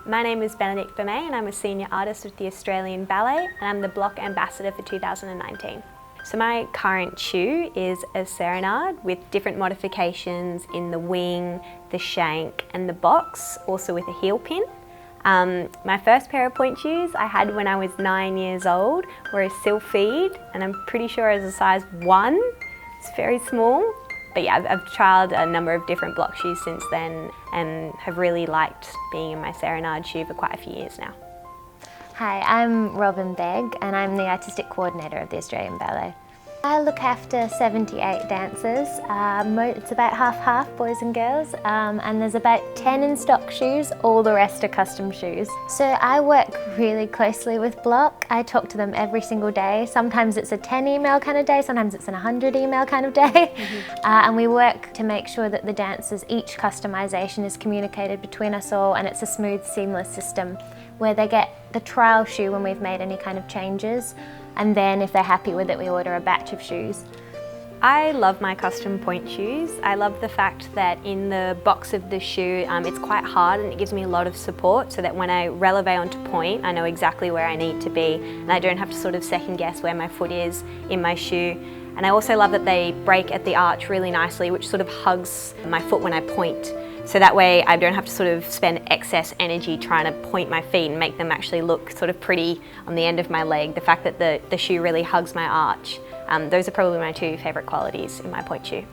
My name is Benedicte Bemet and I'm a senior artist with the Australian Ballet and I'm the Bloch ambassador for 2019. So my current shoe is a serenade with different modifications in the wing, the shank and the box, also with a heel pin. My first pair of pointe shoes I had when I was 9 years old were a Sylphied and I'm pretty sure it was a size 1. It's very small. But yeah, I've trialled a number of different Bloch shoes since then and have really liked being in my serenade shoe for quite a few years now. Hi, I'm Robin Begg and I'm the Artistic Coordinator of the Australian Ballet. I look after 78 dancers. It's about half-half, boys and girls, and there's about 10 in stock shoes, all the rest are custom shoes. So I work really closely with Bloch. I talk to them every single day. Sometimes it's a 10 email kind of day, sometimes it's an 100 email kind of day. And we work to make sure that the dancers, each customization is communicated between us all and it's a smooth, seamless system where they get the trial shoe when we've made any kind of changes. And then if they're happy with it, we order a batch of shoes. I love my custom pointe shoes. I love the fact that in the box of the shoe, it's quite hard and it gives me a lot of support so that when I releve onto pointe, I know exactly where I need to be and I don't have to sort of second guess where my foot is in my shoe. And I also love that they break at the arch really nicely, which sort of hugs my foot when I pointe. So that way I don't have to sort of spend excess energy trying to point my feet and make them actually look sort of pretty on the end of my leg. The fact that the shoe really hugs my arch. Those are probably my two favourite qualities in my pointe shoe.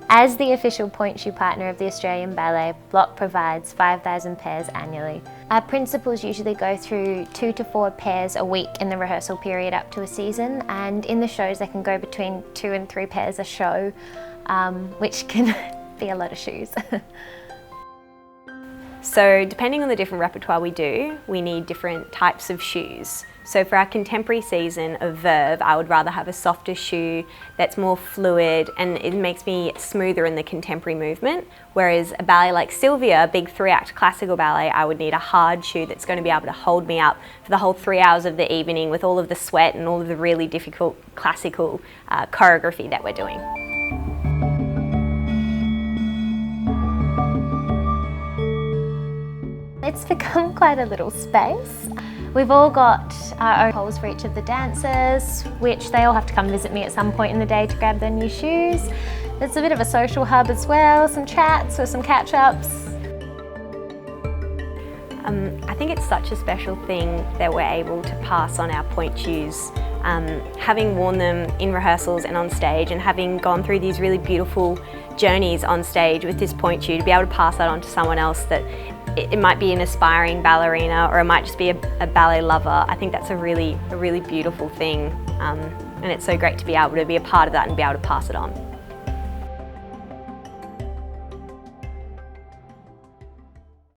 As the official pointe shoe partner of the Australian Ballet, Bloch provides 5,000 pairs annually. Our principals usually go through 2 to 4 pairs a week in the rehearsal period up to a season, and in the shows they can go between 2 and 3 pairs a show, which can be a lot of shoes. So depending on the different repertoire we do, we need different types of shoes. So for our contemporary season of Verve, I would rather have a softer shoe that's more fluid and it makes me smoother in the contemporary movement. Whereas a ballet like Sylvia, a big 3-act classical ballet, I would need a hard shoe that's going to be able to hold me up for the whole 3 hours of the evening with all of the sweat and all of the really difficult classical choreography that we're doing. It's become quite a little space. We've all got our own holes for each of the dancers, which they all have to come visit me at some point in the day to grab their new shoes. It's a bit of a social hub as well, some chats or some catch-ups. I think it's such a special thing that we're able to pass on our pointe shoes. Having worn them in rehearsals and on stage and having gone through these really beautiful journeys on stage with this pointe shoe, to be able to pass that on to someone else that it might be an aspiring ballerina or it might just be a ballet lover. I think that's a really beautiful thing and it's so great to be able to be a part of that and be able to pass it on.